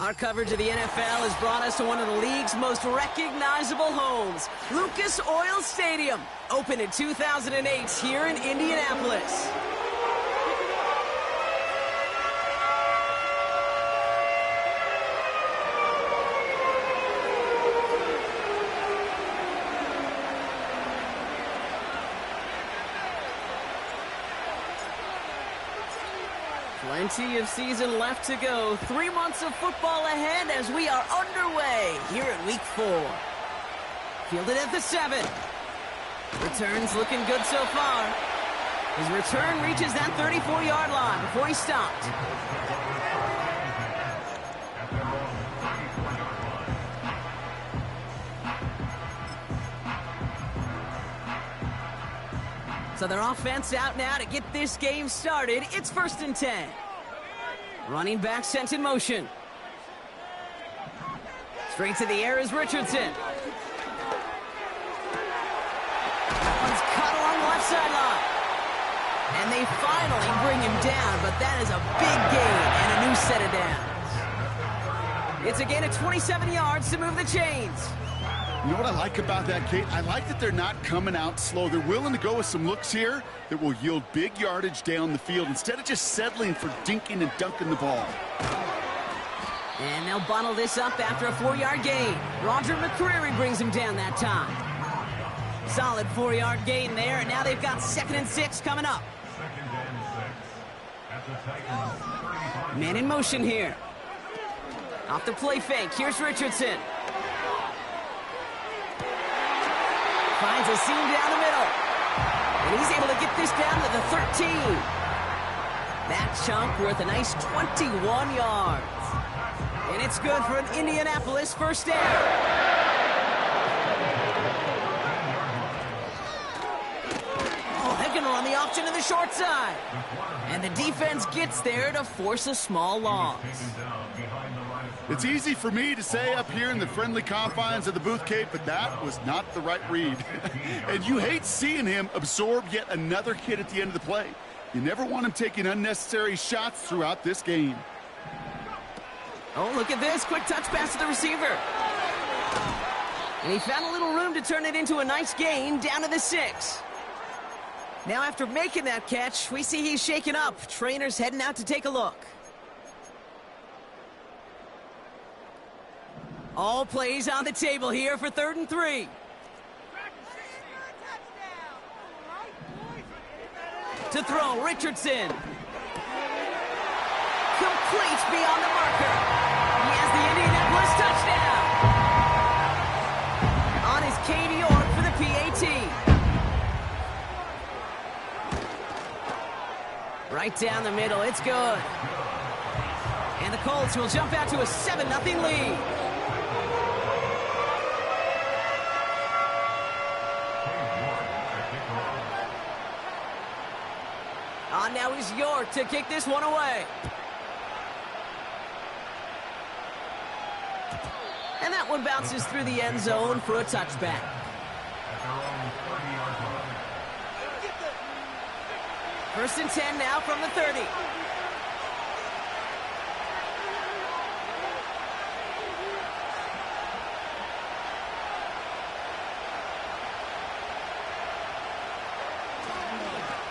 Our coverage of the NFL has brought us to one of the league's most recognizable homes, Lucas Oil Stadium, opened in 2008 here in Indianapolis. Plenty of season left to go. 3 months of football ahead as we are underway here at Week 4. Fielded at the 7. Return's looking good so far. His return reaches that 34-yard line before he stopped. So their offense out now to get this game started. It's 1st and 10. Running back sent in motion. Straight to the air is Richardson. That one's caught along the left sideline. And they finally bring him down, but that is a big gain and a new set of downs. It's a gain of 27 yards to move the chains. You know what I like about that, Kate? I like that they're not coming out slow. They're willing to go with some looks here that will yield big yardage down the field instead of just settling for dinking and dunking the ball. And they'll bottle this up after a 4-yard gain. Roger McCreary brings him down that time. Solid 4-yard gain there, and now they've got 2nd and 6 coming up. Man in motion here. Off the play fake, here's Richardson. Finds a seam down the middle. And he's able to get this down to the 13. That chunk worth a nice 21 yards. And it's good for an Indianapolis first down. Oh, they're going to run the option to the short side. And the defense gets there to force a small loss. It's easy for me to say up here in the friendly confines of the booth, Kate, but that was not the right read. And you hate seeing him absorb yet another hit at the end of the play. You never want him taking unnecessary shots throughout this game. Oh, look at this. Quick touch pass to the receiver. And he found a little room to turn it into a nice gain down to the 6. Now after making that catch, we see he's shaken up. Trainer's heading out to take a look. All plays on the table here for 3rd and 3. To throw, Richardson. Complete beyond the marker. He has the Indianapolis touchdown. On his Katie York for the PAT. Right down the middle, it's good. And the Colts will jump out to a 7-0 lead. On now is York to kick this one away. And that one bounces through the end zone for a touchback. First and 10 now from the 30.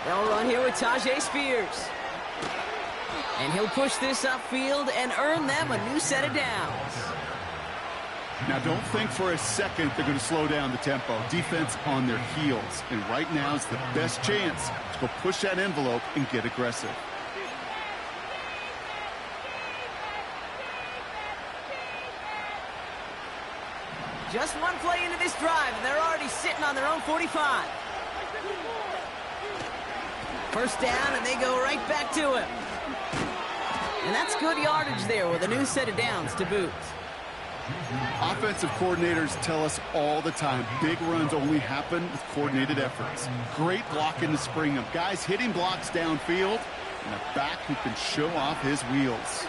They'll run here with Tajay Spears. And he'll push this upfield and earn them a new set of downs. Now, don't think for a second they're going to slow down the tempo. Defense on their heels. And right now is the best chance to go push that envelope and get aggressive. Just one play into this drive, and they're already sitting on their own 45. First down, and they go right back to him. And that's good yardage there with a new set of downs to boot. Offensive coordinators tell us all the time, big runs only happen with coordinated efforts. Great blocking to spring them. Guys hitting blocks downfield, and a back who can show off his wheels.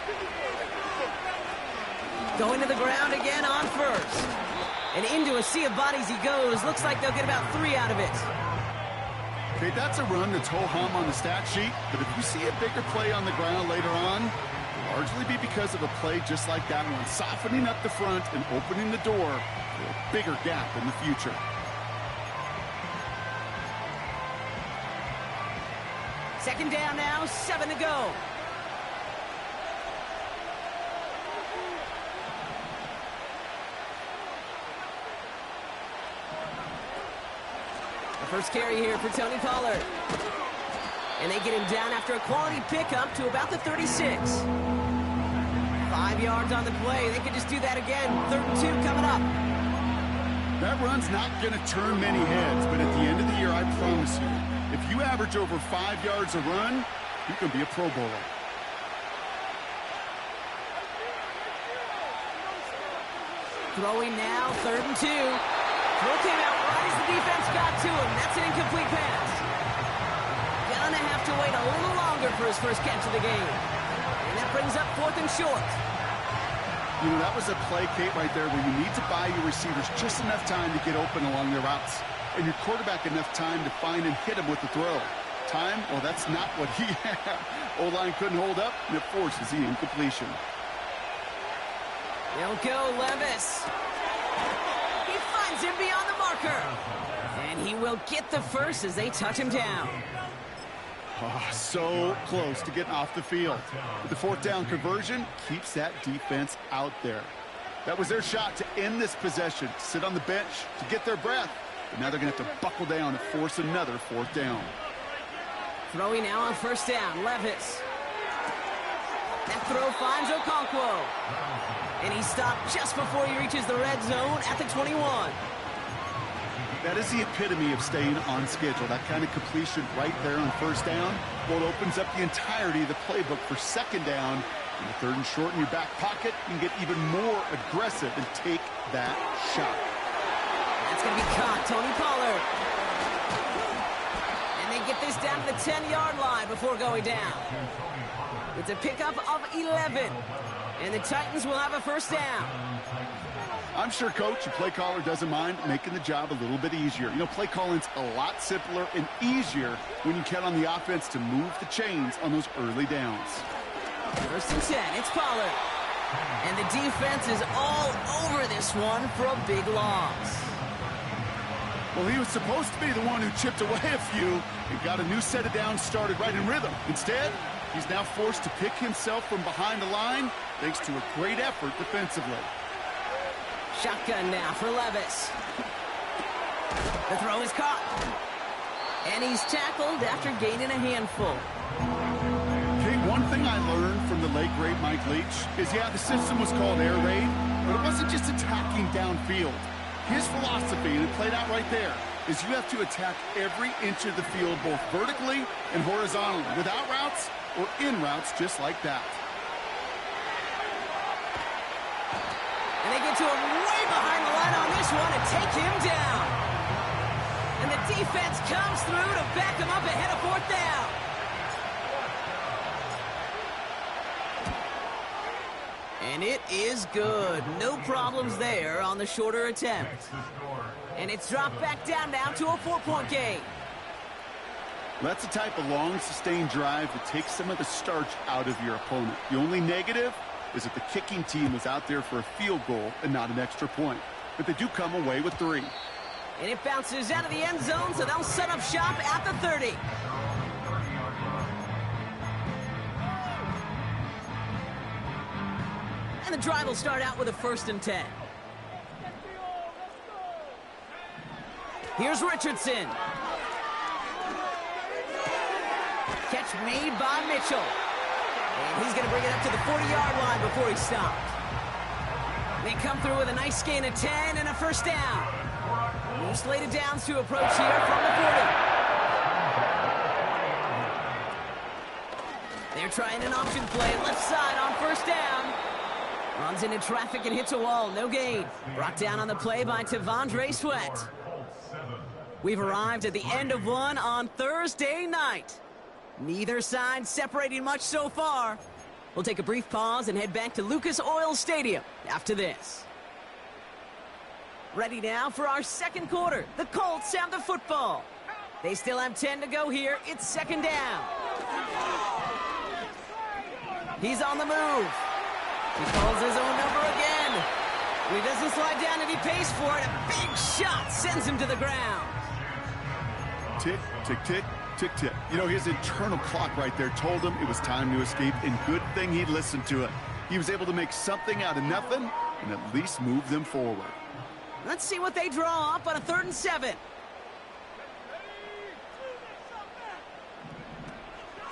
Going to the ground again on first. And into a sea of bodies he goes. Looks like they'll get about 3 out of it. Okay, that's a run that's ho-hum on the stat sheet, but if you see a bigger play on the ground later on, a Largely be because of a play just like that one, softening up the front and opening the door for a bigger gap in the future. Second down now, 7 to go. The first carry here for Tony Pollard. And they get him down after a quality pickup to about the 36. 5 yards on the play. They could just do that again. 3rd and 2 coming up. That run's not going to turn many heads, but at the end of the year, I promise you, if you average over 5 yards a run, you can be a Pro Bowler. Throwing now, 3rd and 2. Throw came out right as the defense got to him. That's an incomplete pass. Gonna have to wait a little longer for his first catch of the game. And that brings up 4th and short. You know, that was a play, Kate, right there where you need to buy your receivers just enough time to get open along their routes. And your quarterback enough time to find and hit him with the throw. Time, well, that's not what he had. O-line couldn't hold up, and it forces the incompletion. They'll go Levis. He finds him beyond the marker. And he will get the first as they touch him down. Oh, so close to getting off the field. But the 4th down conversion keeps that defense out there. That was their shot to end this possession, to sit on the bench, to get their breath. But now they're going to have to buckle down and force another 4th down. Throwing now on 1st down, Levis. That throw finds Okonkwo. And he stopped just before he reaches the red zone at the 21. That is the epitome of staying on schedule. That kind of completion right there on 1st down. Well, it opens up the entirety of the playbook for 2nd down. And the 3rd and short in your back pocket, you can get even more aggressive and take that shot. That's going to be caught, Tony Pollard. And they get this down to the 10-yard line before going down. It's a pickup of 11. And the Titans will have a 1st down. I'm sure, Coach, your play caller doesn't mind making the job a little bit easier. You know, play calling's a lot simpler and easier when you count on the offense to move the chains on those early downs. 1st and 10, it's Pollard. And the defense is all over this one for a big loss. Well, he was supposed to be the one who chipped away a few and got a new set of downs started right in rhythm. Instead, he's now forced to pick himself from behind the line thanks to a great effort defensively. Shotgun now for Levis. The throw is caught. And he's tackled after gaining a handful. Okay, one thing I learned from the late, great Mike Leach is, yeah, the system was called air raid, but it wasn't just attacking downfield. His philosophy, and it played out right there, is you have to attack every inch of the field, both vertically and horizontally, without routes or in routes just like that. And they get to him way behind the line on this one and take him down. And the defense comes through to back him up ahead of 4th down. And it is good. No problems there on the shorter attempt. And it's dropped back down now to a 4-point game. That's the type of long, sustained drive that takes some of the starch out of your opponent. The only negative is that the kicking team was out there for a field goal and not an extra point. But they do come away with 3. And it bounces out of the end zone, so they'll set up shop at the 30. And the drive will start out with a 1st and 10. Here's Richardson. Catch made by Mitchell. And he's going to bring it up to the 40-yard line before he stopped. They come through with a nice gain of 10 and a 1st down. New slated downs to approach here from the 40. They're trying an option play left side on 1st down. Runs into traffic and hits a wall. No gain. Brought down on the play by Tavondre Sweat. We've arrived at the end of one on Thursday night. Neither side separating much so far. We'll take a brief pause and head back to Lucas Oil Stadium after this. Ready now for our 2nd quarter. The Colts have the football. They still have 10 to go here. It's 2nd down. He's on the move. He calls his own number again. He doesn't slide down and he pays for it. A big shot sends him to the ground. Tick, tick, tick, tick, tick. You know, his internal clock right there told him it was time to escape, and good thing he listened to it. He was able to make something out of nothing and at least move them forward. Let's see what they draw up on a 3rd and 7.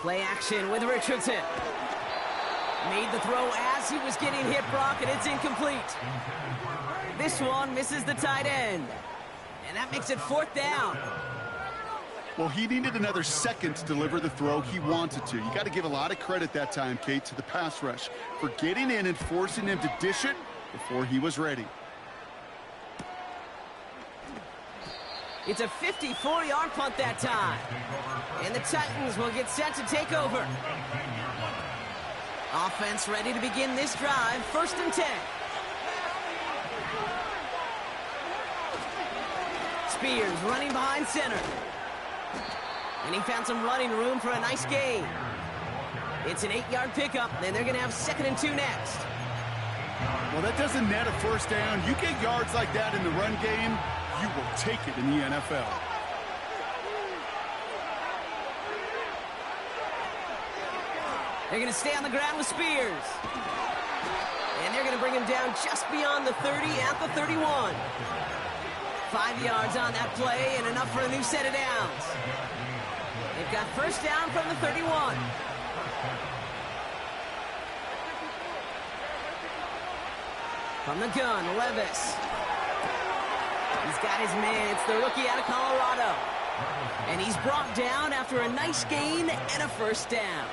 Play action with Richardson. Made the throw as he was getting hit, Brock, and it's incomplete. This one misses the tight end. And that makes it 4th down. Well, he needed another second to deliver the throw he wanted to. You got to give a lot of credit that time, Kate, to the pass rush for getting in and forcing him to dish it before he was ready. It's a 54-yard punt that time. And the Titans will get set to take over. Offense ready to begin this drive. 1st and 10. Spears running behind center. And he found some running room for a nice gain. It's an 8-yard pickup, and they're going to have 2nd and 2 next. Well, that doesn't net a 1st down. You get yards like that in the run game, you will take it in the NFL. They're going to stay on the ground with Spears. And they're going to bring him down just beyond the 30 at the 31. 5 yards on that play and enough for a new set of downs. They've got 1st down from the 31. From the gun, Levis. He's got his man. It's the rookie out of Colorado. And he's brought down after a nice gain and a 1st down.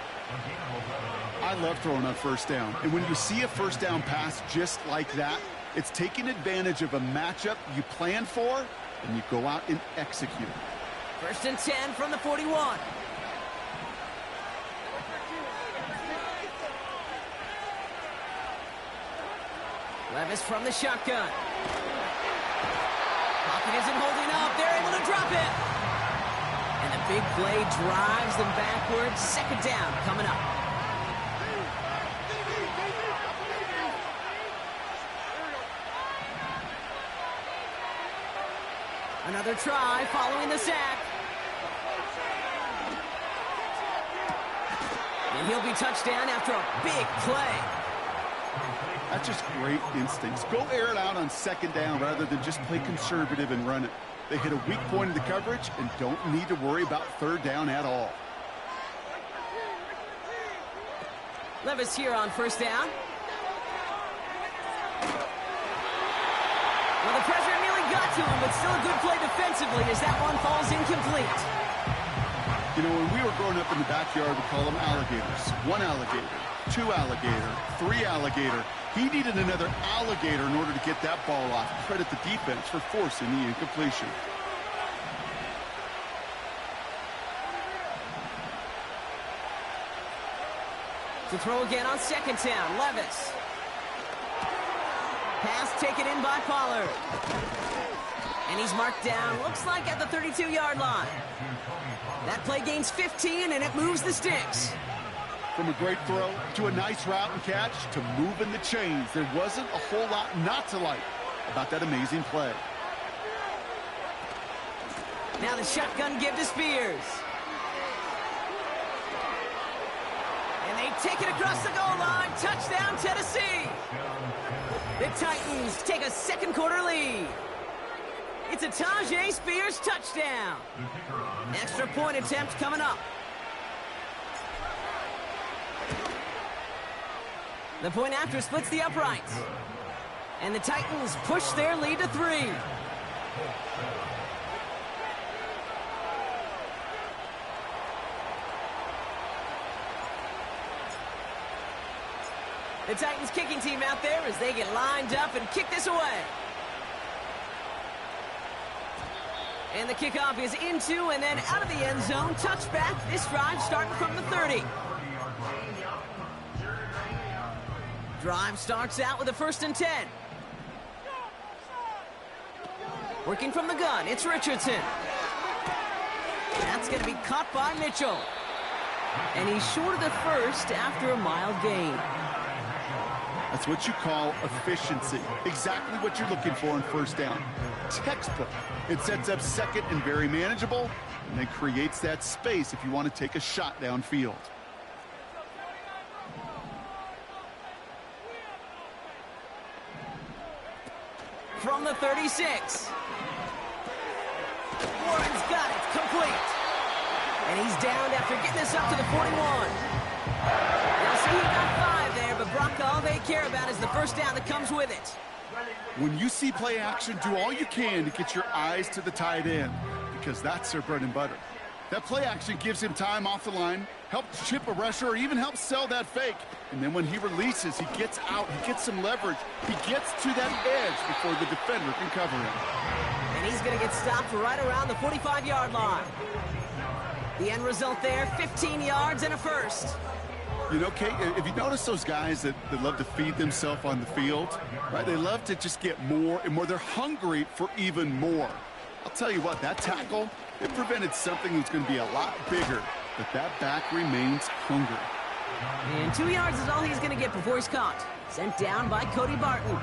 I love throwing on 1st down. And when you see a 1st down pass just like that, it's taking advantage of a matchup you plan for, and you go out and execute. 1st and 10 from the 41. Levis from the shotgun. Pocket isn't holding up. They're able to drop it. And the big play drives them backwards. 2nd down coming up. Another try following the sack. And he'll be touchdown after a big play. That's just great instincts. Go air it out on 2nd down rather than just play conservative and run it. They hit a weak point in the coverage and don't need to worry about 3rd down at all. Levis here on 1st down. Well, the pressure nearly got to him, but still a good play defensively as that one falls incomplete. You know, when we were growing up in the backyard, we call them alligators. 1 alligator, 2 alligator, 3 alligator. He needed another alligator in order to get that ball off. Credit the defense for forcing the incompletion. To throw again on 2nd down, Levis. Pass taken in by Pollard. And he's marked down, looks like at the 32-yard line. That play gains 15, and it moves the sticks. From a great throw to a nice route and catch to moving the chains, there wasn't a whole lot not to like about that amazing play. Now the shotgun give to Spears. And they take it across the goal line. Touchdown, Tennessee. The Titans take a 2nd quarter lead. It's a Tajay Spears touchdown. Extra point attempt coming up. The point after splits the uprights. And the Titans push their lead to 3. The Titans kicking team out there as they get lined up and kick this away. And the kickoff is into and then out of the end zone. Touchback. This drive starting from the 30. Drive starts out with a 1st and 10. Working from the gun, it's Richardson. That's going to be caught by Mitchell. And he's short of the first after a mild gain. That's what you call efficiency. Exactly what you're looking for on first down. Textbook. It sets up second and very manageable, and then creates that space if you want to take a shot downfield. From the 36. Warren's got it. Complete. And he's downed after getting this up to the 41. Now, see, he got 5 there, but Brock, all they care about is the first down that comes with it. When you see play action, do all you can to get your eyes to the tight end, because that's their bread and butter. That play action gives him time off the line, helps chip a rusher, or even helps sell that fake. And then when he releases, he gets out, he gets some leverage. He gets to that edge before the defender can cover him. And he's going to get stopped right around the 45-yard line. The end result there, 15 yards and a first. You know, Kate, if you notice those guys that love to feed themselves on the field, right? They love to just get more and more. They're hungry for even more. I'll tell you what, that tackle, it prevented something that's going to be a lot bigger, but that back remains hungry. And 2 yards is all he's going to get before he's caught. Sent down by Cody Barton.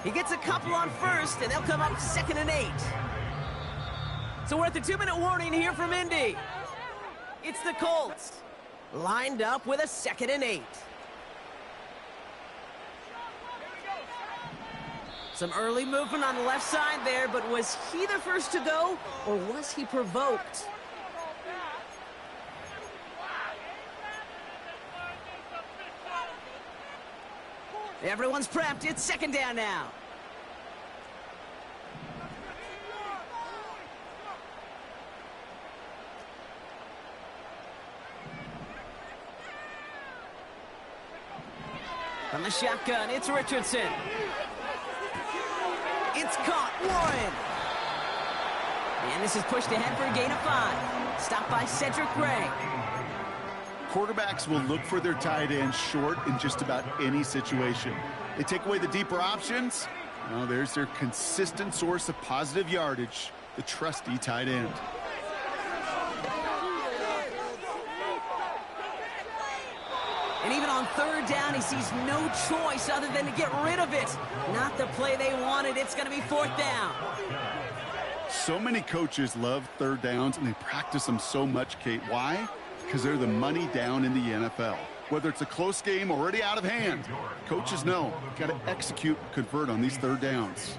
He gets a couple on first, and they'll come up 2nd and 8. So we're at the 2-minute warning here from Indy. It's the Colts, lined up with a 2nd and 8. Some early movement on the left side there, but was he the first to go, or was he provoked? Everyone's prepped. It's 2nd down now. From the shotgun, it's Richardson. It's caught. Warren. And this is pushed ahead for a gain of 5. Stopped by Cedric Gray. Quarterbacks will look for their tight end short in just about any situation. They take away the deeper options. Well, there's their consistent source of positive yardage, the trusty tight end. And even on 3rd down, he sees no choice other than to get rid of it. Not the play they wanted. It's going to be 4th down. So many coaches love 3rd downs, and they practice them so much, Kate. Why? Because they're the money down in the NFL. Whether it's a close game already out of hand, coaches know got to execute, convert on these 3rd downs.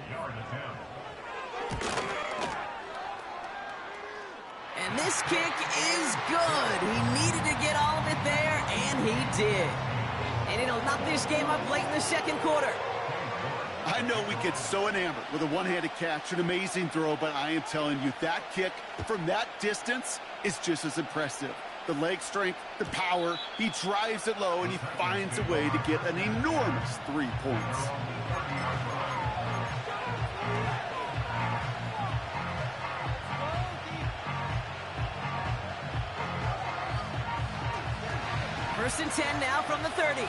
And this kick is good. He needed to get all of it there, and he did. And it'll knock this game up late in the 2nd quarter. I know we get so enamored with a one-handed catch, an amazing throw, but I am telling you, that kick from that distance is just as impressive. The leg strength, the power, he drives it low, and he finds a way to get an enormous 3 points. First and 10 now from the 30.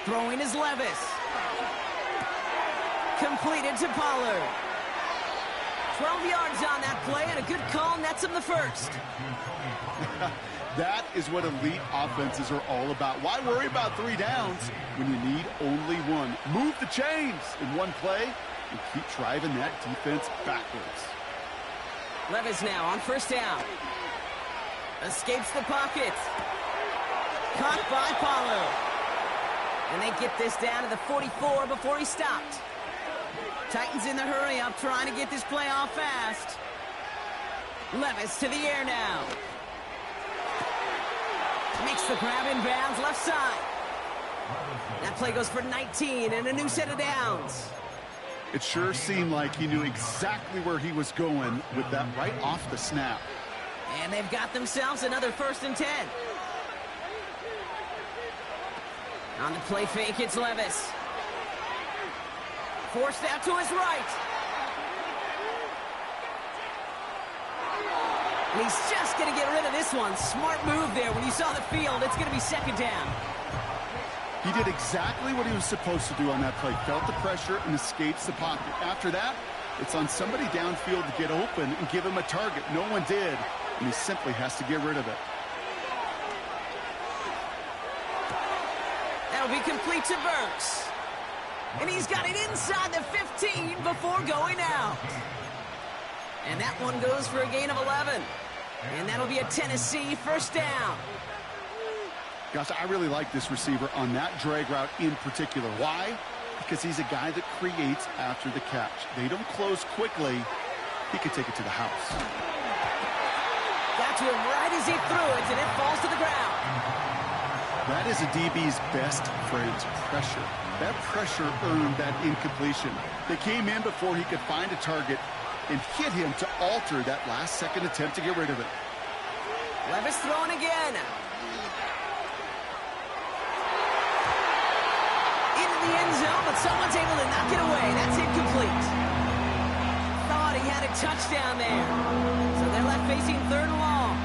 Throwing is Levis. Completed to Pollard. 12 yards on that play, and a good call nets him the first. That is what elite offenses are all about. Why worry about 3 downs when you need only 1? Move the chains in one play and keep driving that defense backwards. Levis now on first down. Escapes the pocket. Caught by Pollard. And they get this down to the 44 before he stopped. Titans in the hurry up, trying to get this play off fast. Levis to the air now. Makes the grab in bounds, left side. That play goes for 19 and a new set of downs. It sure seemed like he knew exactly where he was going with that right off the snap. And they've got themselves another 1st and 10. On the play fake, it's Levis. Forced out to his right. And he's just going to get rid of this one. Smart move there. When you saw the field, it's going to be 2nd down. He did exactly what he was supposed to do on that play. Felt the pressure and escapes the pocket. After that, It's on somebody downfield to get open and give him a target. No one did, and he simply has to get rid of it. That'll be complete to Burks. And he's got it inside the 15 before going out. And that one goes for a gain of 11. And that'll be a Tennessee first down. Gosh, I really like this receiver on that drag route in particular. Why? Because he's a guy that creates after the catch. They don't close quickly. He can take it to the house. Got to him right as he threw it, and it falls to the ground. That is a DB's best friend, pressure. That pressure earned that incompletion. They came in before he could find a target and hit him to alter that last-second attempt to get rid of it. Levis throwing again. Into the end zone, but someone's able to knock it away. That's incomplete. Thought he had a touchdown there. So they're left facing third and long.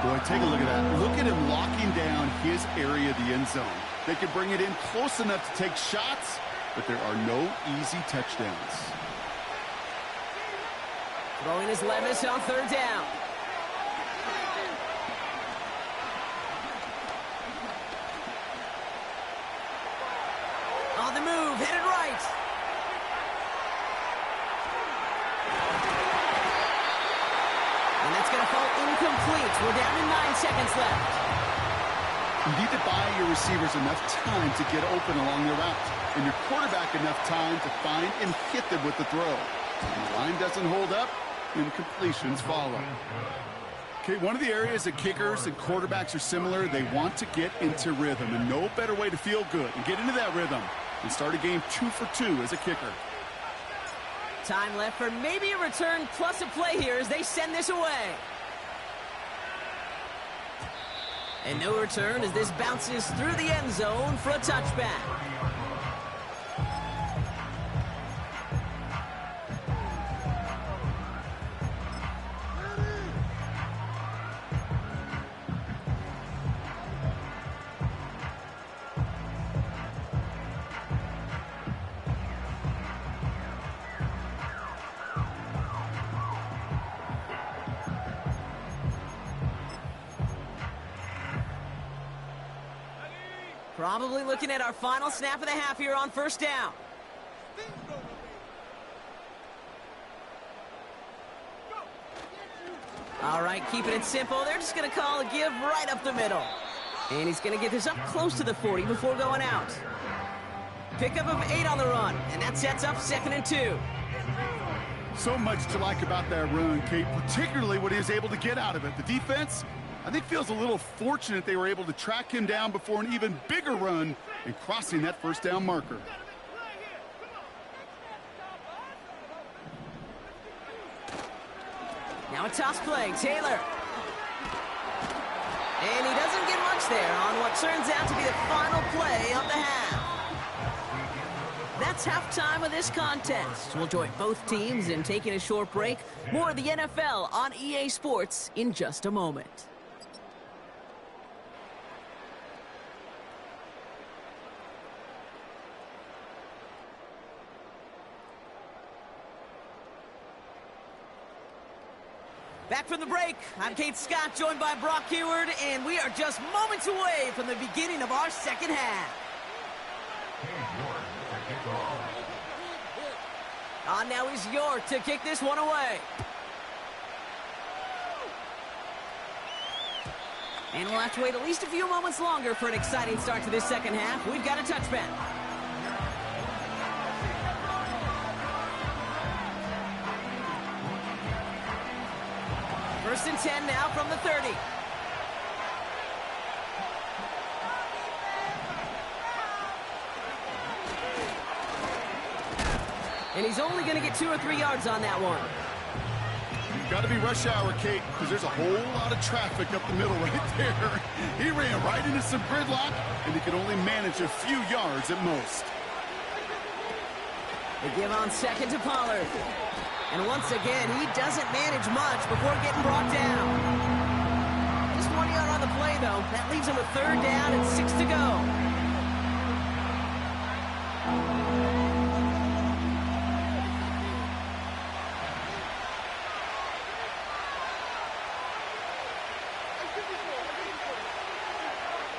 Boy, take a look at that. Look at him locking down his area of the end zone. They can bring it in close enough to take shots, but there are no easy touchdowns. Throwing is Levis on third down. On the move, headed right. And that's going to fall incomplete. We're down to 9 seconds left. You need to buy your receivers enough time to get open along the route, and your quarterback enough time to find and hit them with the throw. When the line doesn't hold up, incompletions follow. Okay, one of the areas that kickers and quarterbacks are similar, they want to get into rhythm, and no better way to feel good and get into that rhythm and start a game 2 for 2 as a kicker. Time left for maybe a return plus a play here as they send this away. And no return as this bounces through the end zone for a touchback. Probably looking at our final snap of the half here on first down. All right, keeping it simple. They're just going to call a give right up the middle. And he's going to get this up close to the 40 before going out. Pickup of 8 on the run, and that sets up 2nd and 2. So much to like about that run, Kate, particularly what he was able to get out of it. The defense, I think, feels a little fortunate they were able to track him down before an even bigger run and crossing that first down marker. Now a toss play, Taylor. And he doesn't get much there on what turns out to be the final play of the half. That's halftime of this contest. We'll join both teams in taking a short break. More of the NFL on EA Sports in just a moment. Back from the break, I'm Kate Scott, joined by Brock Heward, and we are just moments away from the beginning of our second half. On now is York to kick this one away. And we'll have to wait at least a few moments longer for an exciting start to this second half. We've got a touchback. First and 10 now from the 30. And he's only going to get 2 or 3 yards on that one. You've got to be rush hour, Kate, because there's a whole lot of traffic up the middle right there. He ran right into some gridlock, and he could only manage a few yards at most. They give on second to Pollard. And once again, he doesn't manage much before getting brought down. Just 1 yard on the play, though. That leaves him with 3rd down and 6 to go.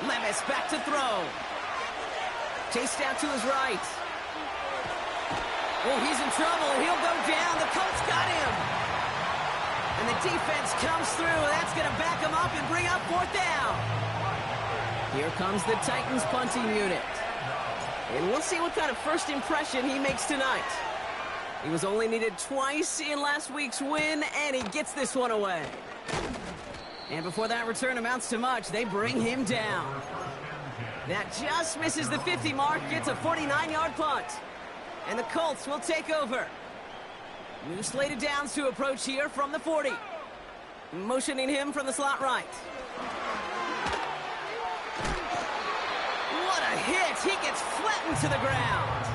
Levis back to throw. Chase down to his right. Oh, he's in trouble, and he'll go down. The Colts got him. And the defense comes through. That's going to back him up and bring up 4th down. Here comes the Titans punting unit. And we'll see what kind of first impression he makes tonight. He was only needed twice in last week's win, and he gets this one away. And before that return amounts to much, they bring him down. That just misses the 50 mark, gets a 49-yard punt. And the Colts will take over. New slated downs to approach here from the 40. Motioning him from the slot right. What a hit! He gets flattened to the ground.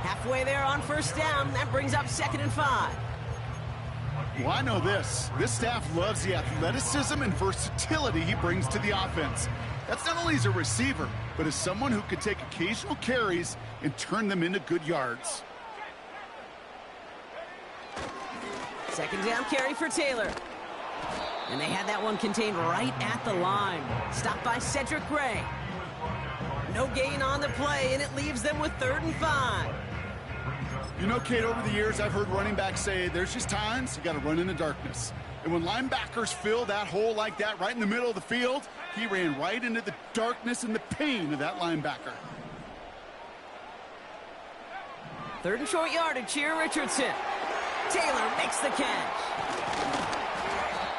Halfway there on 1st down. That brings up 2nd and 5. Well, I know this. This staff loves the athleticism and versatility he brings to the offense. That's not only as a receiver, but as someone who could take occasional carries and turn them into good yards. 2nd down carry for Taylor. And they had that one contained right at the line. Stopped by Cedric Gray. No gain on the play, and it leaves them with 3rd and 5. You know, Kate, over the years, I've heard running backs say there's just times you got to run in the darkness. And when linebackers fill that hole like that right in the middle of the field, he ran right into the darkness and the pain of that linebacker. 3rd and short yardage here, Richardson. Taylor makes the catch.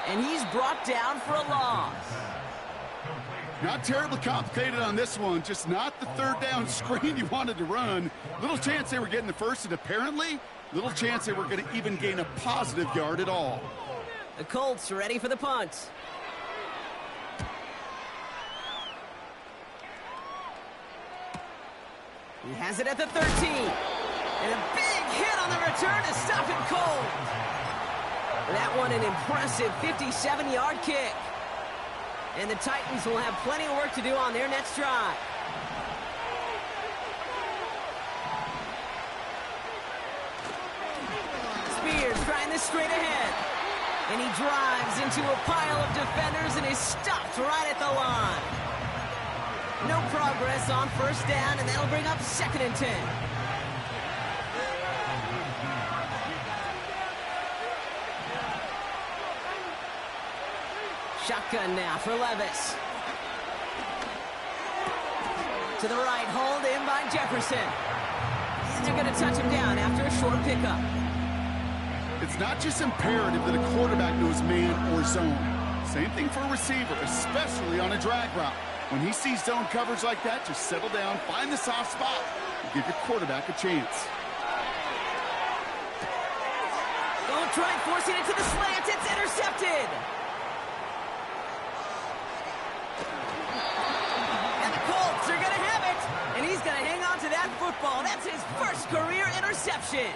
And he's brought down for a loss. Not terribly complicated on this one, just not the 3rd down screen you wanted to run. Little chance they were getting the first, and apparently, little chance they were going to even gain a positive yard at all. The Colts are ready for the punt. He has it at the 13. And a big hit on the return to stop him cold. That one an impressive 57-yard kick. And the Titans will have plenty of work to do on their next drive. Spears trying this straight ahead. And he drives into a pile of defenders and is stopped right at the line. No progress on 1st down, and that'll bring up 2nd and 10. Shotgun now for Levis. To the right, hauled in by Jefferson. And they're going to touch him down after a short pickup. It's not just imperative that a quarterback knows man or zone. Same thing for a receiver, especially on a drag route. When he sees zone coverage like that, just settle down, find the soft spot, and give your quarterback a chance. Don't try forcing it to the slant. It's intercepted. They're going to have it, and he's going to hang on to that football. That's his first career interception.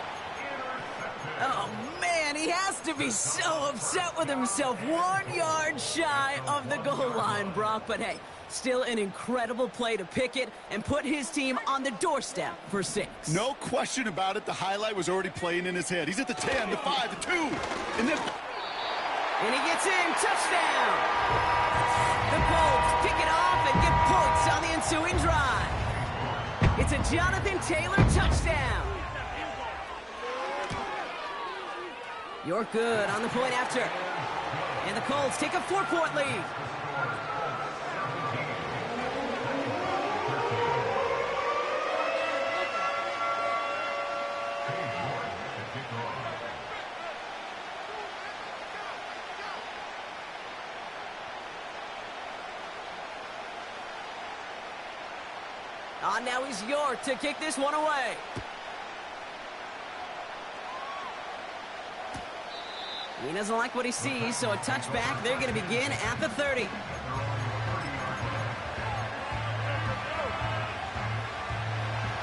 Oh, man, he has to be so upset with himself. 1 yard shy of the goal line, Brock. But, hey, still an incredible play to pick it and put his team on the doorstep for 6. No question about it. The highlight was already playing in his head. He's at the 10, the 5, the 2, and then... And he gets in. Touchdown. The Colts pick it off and get points on the ensuing drive. It's a Jonathan Taylor touchdown. You're good on the point after. And the Colts take a 4-point lead. Now he's York to kick this one away. He doesn't like what he sees, so a touchback. They're going to begin at the 30.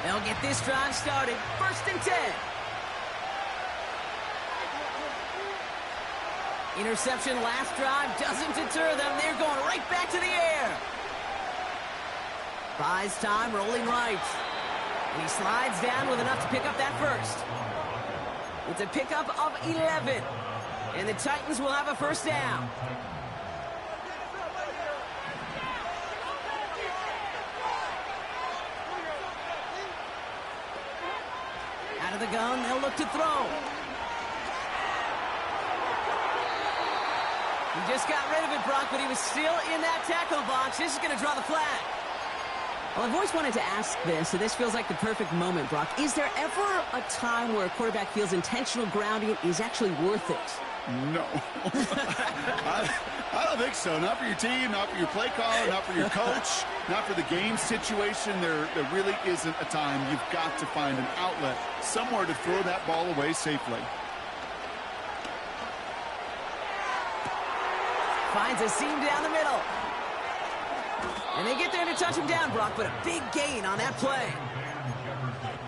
They'll get this drive started. 1st and 10. Interception last drive doesn't deter them. They're going right back to the air. Buys time, rolling right. And he slides down with enough to pick up that first. It's a pickup of 11. And the Titans will have a 1st down. shotgun. They'll look to throw. He just got rid of it, Brock, but he was still in that tackle box. This is going to draw the flag. Well, I've always wanted to ask this, and this feels like the perfect moment, Brock. Is there ever a time where a quarterback feels intentional grounding is actually worth it? No. I don't think so. Not for your team, not for your play caller, not for your coach, not for the game situation. There really isn't a time. You've got to find an outlet, somewhere to throw that ball away safely. Finds a seam down the middle. And they get there to touch him down, Brock, but a big gain on that play.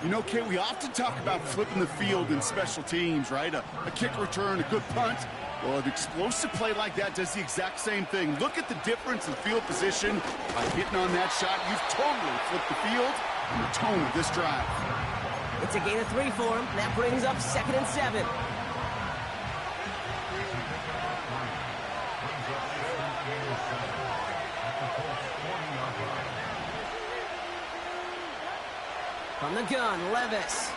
You know, Kay, we often talk about flipping the field in special teams, right? A kick return, a good punt. Well, an explosive play like that does the exact same thing. Look at the difference in field position. By hitting on that shot, you've totally flipped the field and the tone of this drive. It's a gain of 3 for him. That brings up 2nd and 7. From the gun, Levis.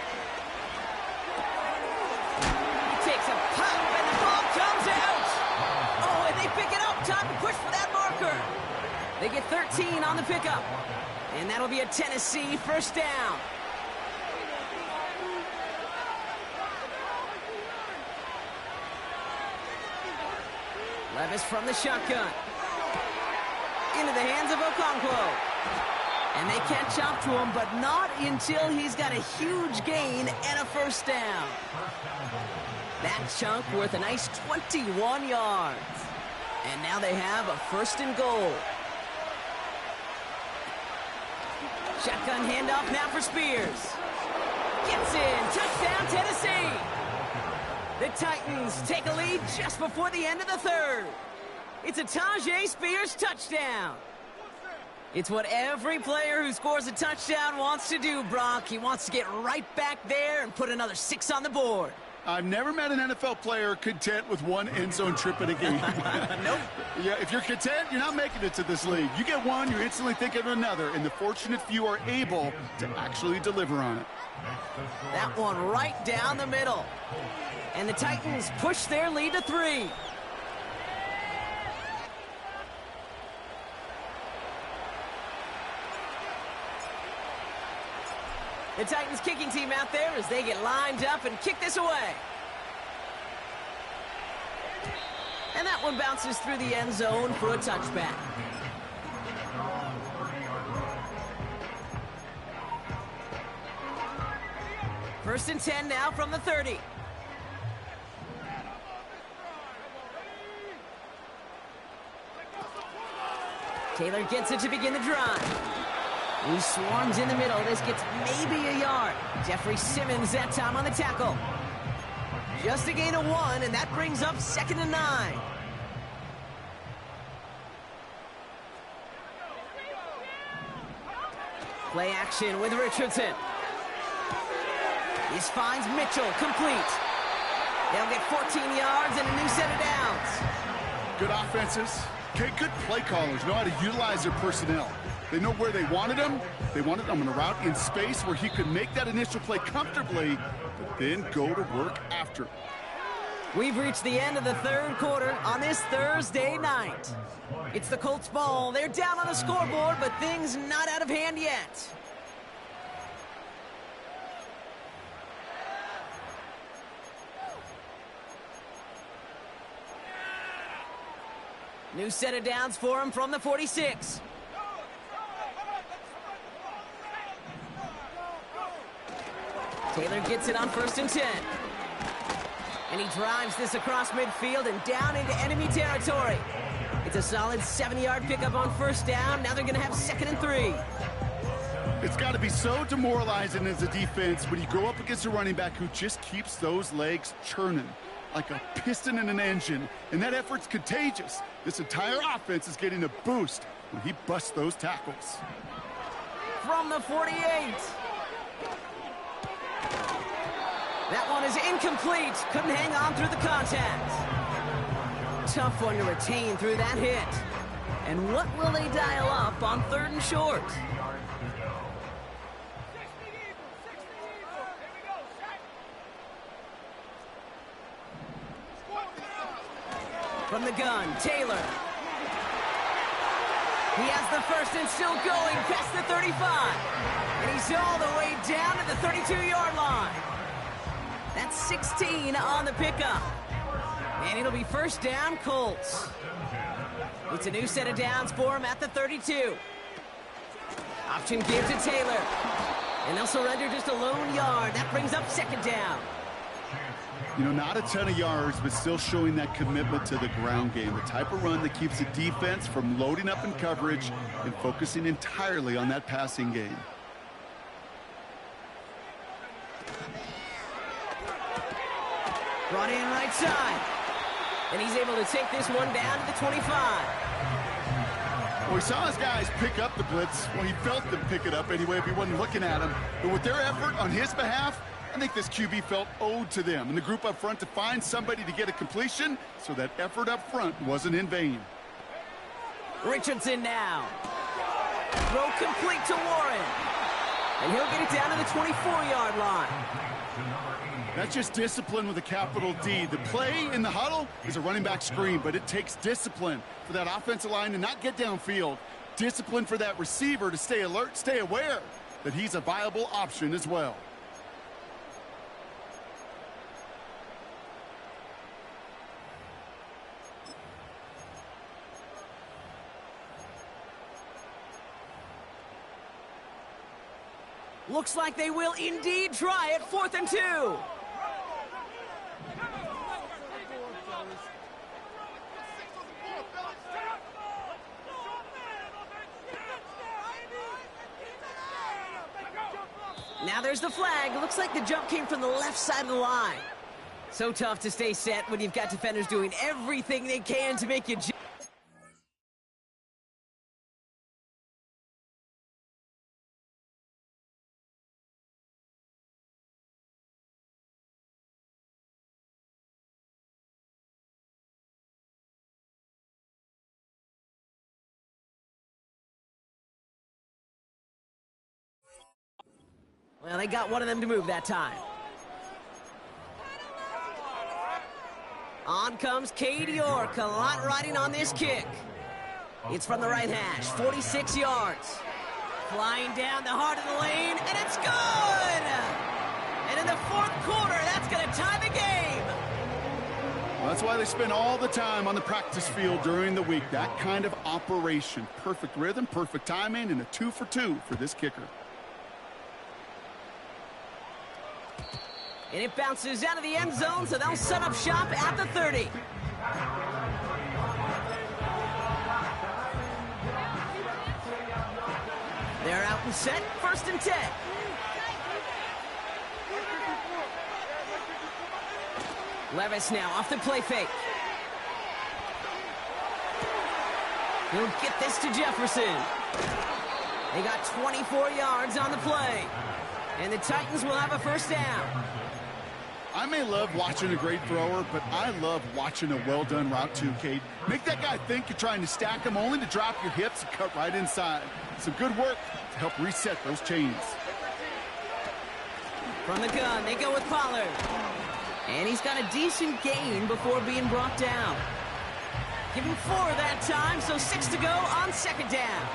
He takes a pop, and the ball comes out. Oh, and they pick it up. Time to push for that marker. They get 13 on the pickup. And that'll be a Tennessee first down. Levis from the shotgun. Into the hands of Okonkwo. And they catch up to him, but not until he's got a huge gain and a first down. That chunk worth a nice 21 yards. And now they have a 1st and goal. Shotgun handoff now for Spears. Gets in. Touchdown, Tennessee. The Titans take a lead just before the end of the 3rd. It's a Tajay Spears touchdown. It's what every player who scores a touchdown wants to do, Brock. He wants to get right back there and put another 6 on the board. I've never met an NFL player content with 1 end zone trip in a game. Nope. Yeah, if you're content, you're not making it to this league. You get one, you're instantly thinking of another, and the fortunate few are able to actually deliver on it. That one right down the middle. And the Titans push their lead to 3. The Titans kicking team out there as they get lined up and kick this away. And that one bounces through the end zone for a touchback. First and 10 now from the 30. Taylor gets it to begin the drive. He swarms in the middle. This gets maybe a yard. Jeffrey Simmons that time on the tackle. Just a gain of 1, and that brings up 2nd and 9. Play action with Richardson. This finds Mitchell complete. They'll get 14 yards and a new set of downs. Good offenses. Okay, good play callers know how to utilize their personnel. They know where they wanted him. They wanted him on a route in space where he could make that initial play comfortably, but then go to work after. We've reached the end of the 3rd quarter on this Thursday night. It's the Colts ball. They're down on the scoreboard, but things not out of hand yet. New set of downs for him from the 46. Taylor gets it on 1st and 10. And he drives this across midfield and down into enemy territory. It's a solid 7-yard pickup on 1st down. Now they're going to have 2nd and 3. It's got to be so demoralizing as a defense when you go up against a running back who just keeps those legs churning like a piston in an engine. And that effort's contagious. This entire offense is getting a boost when he busts those tackles. From the 48. That one is incomplete. Couldn't hang on through the contact. Tough one to retain through that hit. And what will they dial up on 3rd and short? From the gun, Taylor. He has the first and still going past the 35. And he's all the way down to the 32-yard line. That's 16 on the pickup. And it'll be first down, Colts. It's a new set of downs for him at the 32. Option give to Taylor. And they'll surrender just a lone yard. That brings up second down. You know, not a ton of yards, but still showing that commitment to the ground game. The type of run that keeps the defense from loading up in coverage and focusing entirely on that passing game. Brought in right side. And he's able to take this one down to the 25. Well, he saw his guys pick up the blitz. Well, he felt them pick it up anyway if he wasn't looking at him. But with their effort on his behalf, I think this QB felt owed to them and the group up front to find somebody to get a completion, so that effort up front wasn't in vain. Richardson now. Throw complete to Warren. And he'll get it down to the 24-yard line. That's just discipline with a capital D. The play in the huddle is a running back screen, but it takes discipline for that offensive line to not get downfield. Discipline for that receiver to stay alert, stay aware that he's a viable option as well. Looks like they will indeed try it. 4th and 2. Now there's the flag. Looks like the jump came from the left side of the line. So tough to stay set when you've got defenders doing everything they can to make you jump. Well, they got one of them to move that time. On comes Cade York, a lot riding on this kick. It's from the right hash, 46 yards. Flying down the heart of the lane, and it's good! And in the 4th quarter, that's going to tie the game. Well, that's why they spend all the time on the practice field during the week. That kind of operation. Perfect rhythm, perfect timing, and a 2 for 2 for this kicker. And it bounces out of the end zone, so they'll set up shop at the 30. They're out and set, 1st and 10. Levis now off the play fake. He'll get this to Jefferson. They got 24 yards on the play. And the Titans will have a first down. I may love watching a great thrower, but I love watching a well-done route too, Kate. Make that guy think you're trying to stack him, only to drop your hips and cut right inside. Some good work to help reset those chains. From the gun, they go with Pollard. And he's got a decent gain before being brought down. Give him 4 that time, so 6 to go on 2nd down.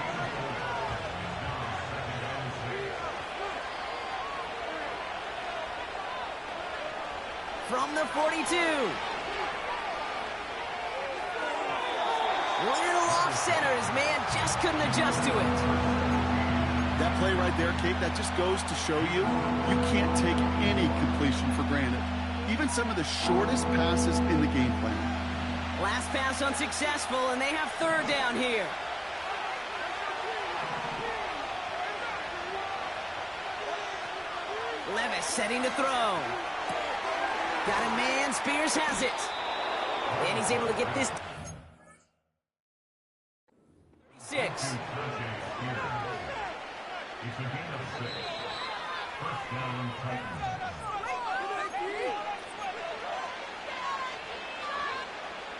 From the 42. Little off center. His man just couldn't adjust to it. That play right there, Kate, that just goes to show you can't take any completion for granted. Even some of the shortest passes in the game plan. Last pass unsuccessful, and they have 3rd down here. Levis setting to throw. Got a man, Spears has it. And he's able to get this. 6.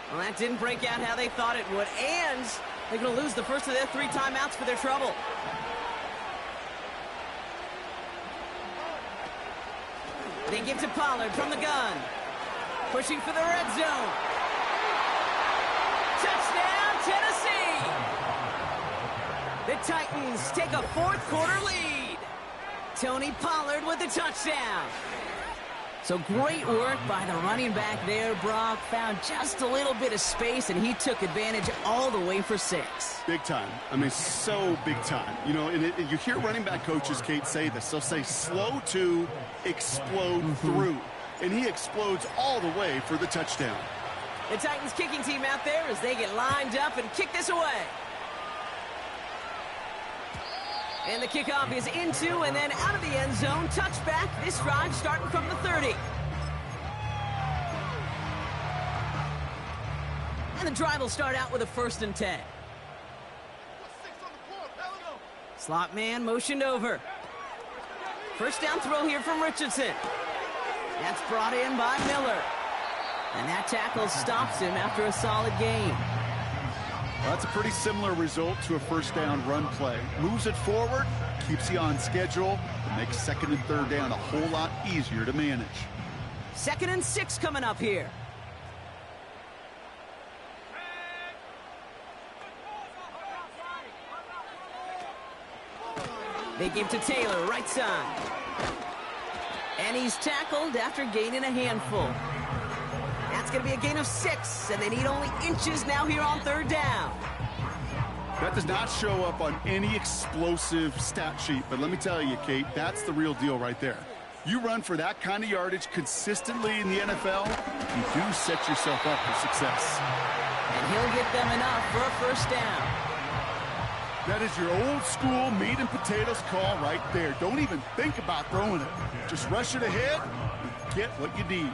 Well, that didn't break out how they thought it would. And they're going to lose the first of their 3 timeouts for their trouble. They give to Pollard from the gun. Pushing for the red zone. The Titans take a fourth-quarter lead. Tony Pollard with the touchdown. So great work by the running back there, Brock. Found just a little bit of space, and he took advantage all the way for 6. Big time. I mean, so big time. You know, and you hear running back coaches, Kate, say this. They'll say slow to explode through. And he explodes all the way for the touchdown. The Titans kicking team out there as they get lined up and kick this away. And the kickoff is into and then out of the end zone. Touchback. This drive starting from the 30. And the drive will start out with a 1st and 10. Slot man motioned over. First down throw here from Richardson. That's brought in by Miller. And that tackle stops him after a solid gain. Well, that's a pretty similar result to a first down run play. Moves it forward, keeps you on schedule, and makes 2nd and 3rd down a whole lot easier to manage. 2nd and 6 coming up here. They give to Taylor, right side. And he's tackled after gaining a handful. That's going to be a gain of 6, and they need only inches now here on 3rd down. That does not show up on any explosive stat sheet, but let me tell you, Kate, that's the real deal right there. You run for that kind of yardage consistently in the NFL, you do set yourself up for success. And he'll get them enough for a 1st down. That is your old school meat and potatoes call right there. Don't even think about throwing it. Just rush it ahead and get what you need.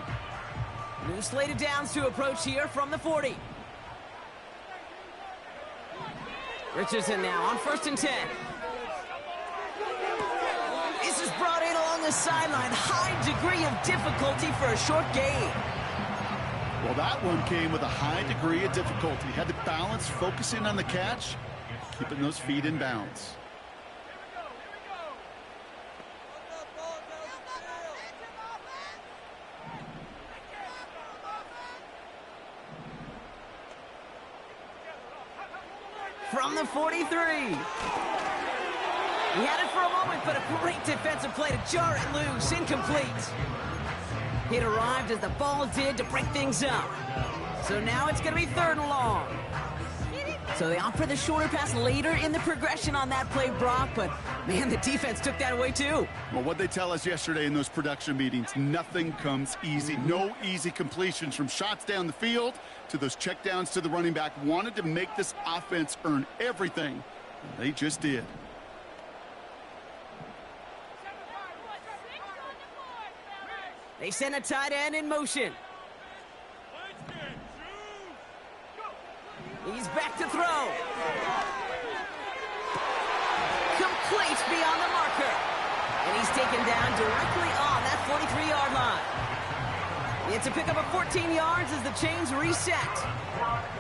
New slated downs to approach here from the 40. Richardson now on 1st and 10. This is brought in along the sideline. High degree of difficulty for a short gain. Well, that one came with a high degree of difficulty. Had to balance, focusing on the catch, keeping those feet in bounds. From the 43. He had it for a moment, but a great defensive play to jar it loose. Incomplete. It arrived as the ball did to break things up. So now it's going to be 3rd and long. So they opt for the shorter pass later in the progression on that play, Brock, but man, the defense took that away too. Well, what they tell us yesterday in those production meetings, nothing comes easy. No easy completions from shots down the field to those checkdowns to the running back. Wanted to make this offense earn everything, and they just did. They send a tight end in motion. He's back to throw. Complete beyond the marker. And he's taken down directly on that 43-yard line. It's a pickup of 14 yards as the chains reset.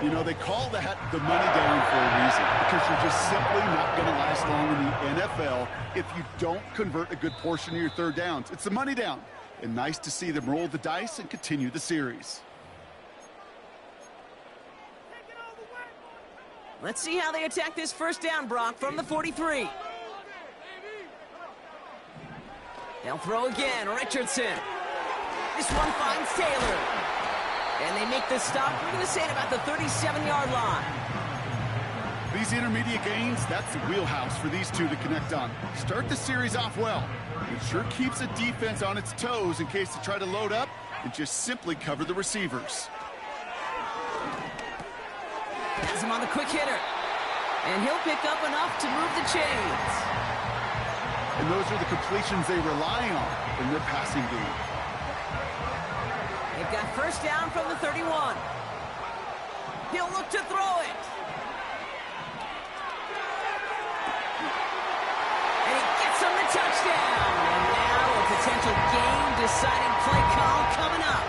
You know, they call that the money down for a reason, because you're just simply not going to last long in the NFL if you don't convert a good portion of your 3rd downs. It's the money down. And nice to see them roll the dice and continue the series. Let's see how they attack this 1st down, Brock, from the 43. They'll throw again. Richardson. This one finds Taylor. And they make the stop. We're going to say at about the 37-yard line. These intermediate gains, that's the wheelhouse for these two to connect on. Start the series off well. It sure keeps the defense on its toes in case they try to load up and just simply cover the receivers. Has him on the quick hitter. And he'll pick up enough to move the chains. And those are the completions they rely on in their passing game. They've got 1st down from the 31. He'll look to throw it. And he gets him the touchdown. And now a potential game-deciding play call coming up.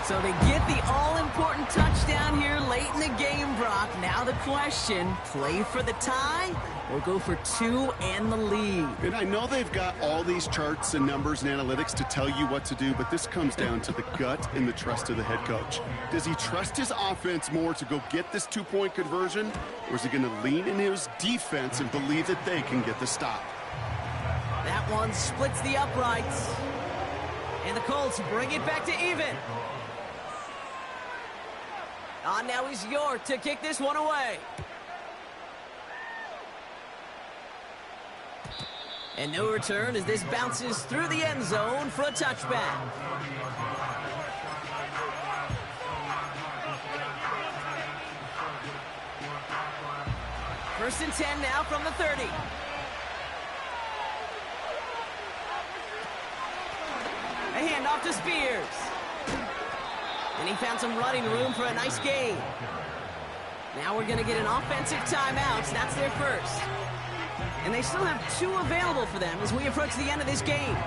So they get the all-important important touchdown here late in the game, Brock. Now the question, play for the tie or go for two and the lead? And I know they've got all these charts and numbers and analytics to tell you what to do, but this comes down to the gut and the trust of the head coach. Does he trust his offense more to go get this two-point conversion, or is he going to lean in his defense and believe that they can get the stop? That one splits the uprights. And the Colts bring it back to even. Now is York to kick this one away. And no return as this bounces through the end zone for a touchback. First and 10 now from the 30. A handoff to Spears. And he found some running room for a nice gain. Now we're going to get an offensive timeout. That's their first. And they still have two available for them as we approach the end of this game.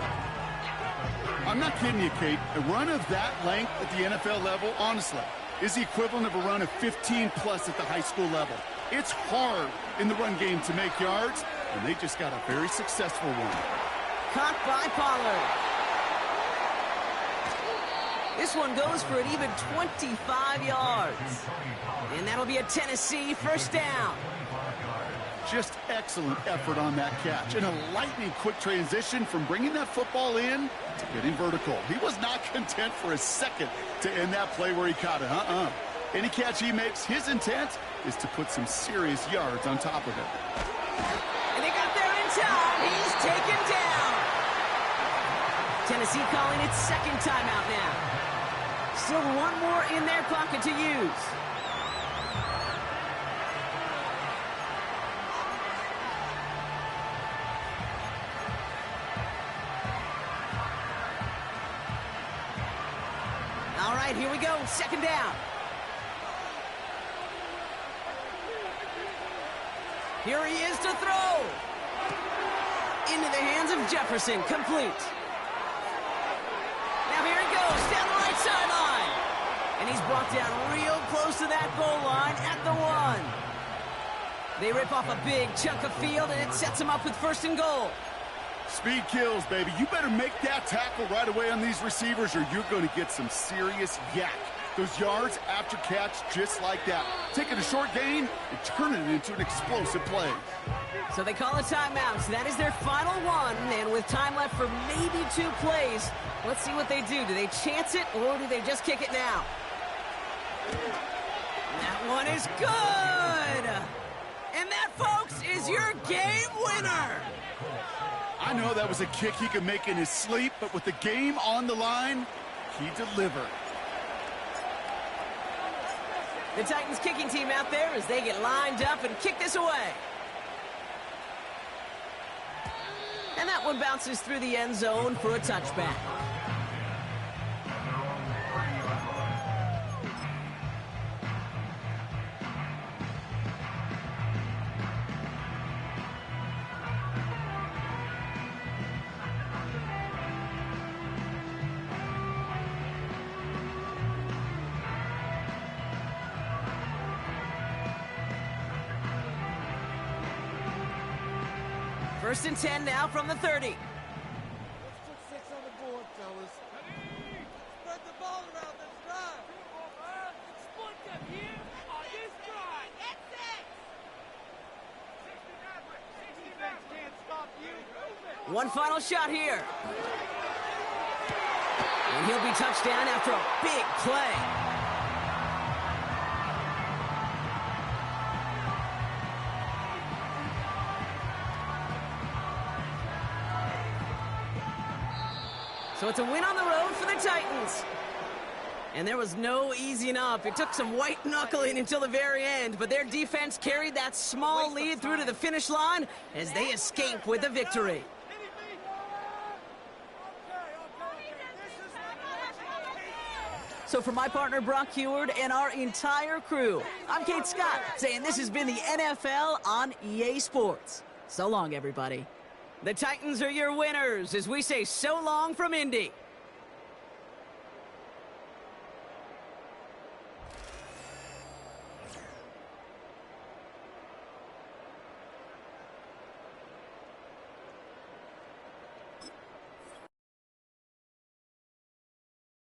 I'm not kidding you, Kate. A run of that length at the NFL level, honestly, is the equivalent of a run of 15-plus at the high school level. It's hard in the run game to make yards, and they just got a very successful one. Caught by Pollard. This one goes for an even 25 yards. And that'll be a Tennessee first down. Just excellent effort on that catch. And a lightning-quick transition from bringing that football in to getting vertical. He was not content for a second to end that play where he caught it. Any catch he makes, his intent is to put some serious yards on top of it. And they got there in time. He's taken down. Tennessee calling its second timeout now. Still one more in their pocket to use. All right, here we go. Second down. Here he is to throw. Into the hands of Jefferson. Complete. Now here he goes down the right sideline. And he's brought down real close to that goal line at the 1. They rip off a big chunk of field, and it sets them up with first and goal. Speed kills, baby. You better make that tackle right away on these receivers, or you're going to get some serious yak. Those yards after catch just like that. Taking a short gain and turning it into an explosive play. So they call a timeout. So that is their final one, and with time left for maybe 2 plays, let's see what they do. Do they chance it, or do they just kick it now? That one is good! And that, folks, is your game winner! I know that was a kick he could make in his sleep, but with the game on the line, he delivered. The Titans kicking team out there as they get lined up and kick this away. And that one bounces through the end zone for a touchback. First and 10 now from the 30. Let's put 6 on the board, fellas. Spread the ball around this drive. Split them here on this drive. Get 6. Defense can't stop you. One final shot here. And he'll be touchdown after a big play. So it's a win on the road for the Titans. And there was no easing up. It took some white knuckling until the very end, but their defense carried that small lead through to the finish line as they escape with a victory. So for my partner, Brock Heward, and our entire crew, I'm Kate Scott, saying this has been the NFL on EA Sports. So long, everybody. The Titans are your winners as we say so long from Indy.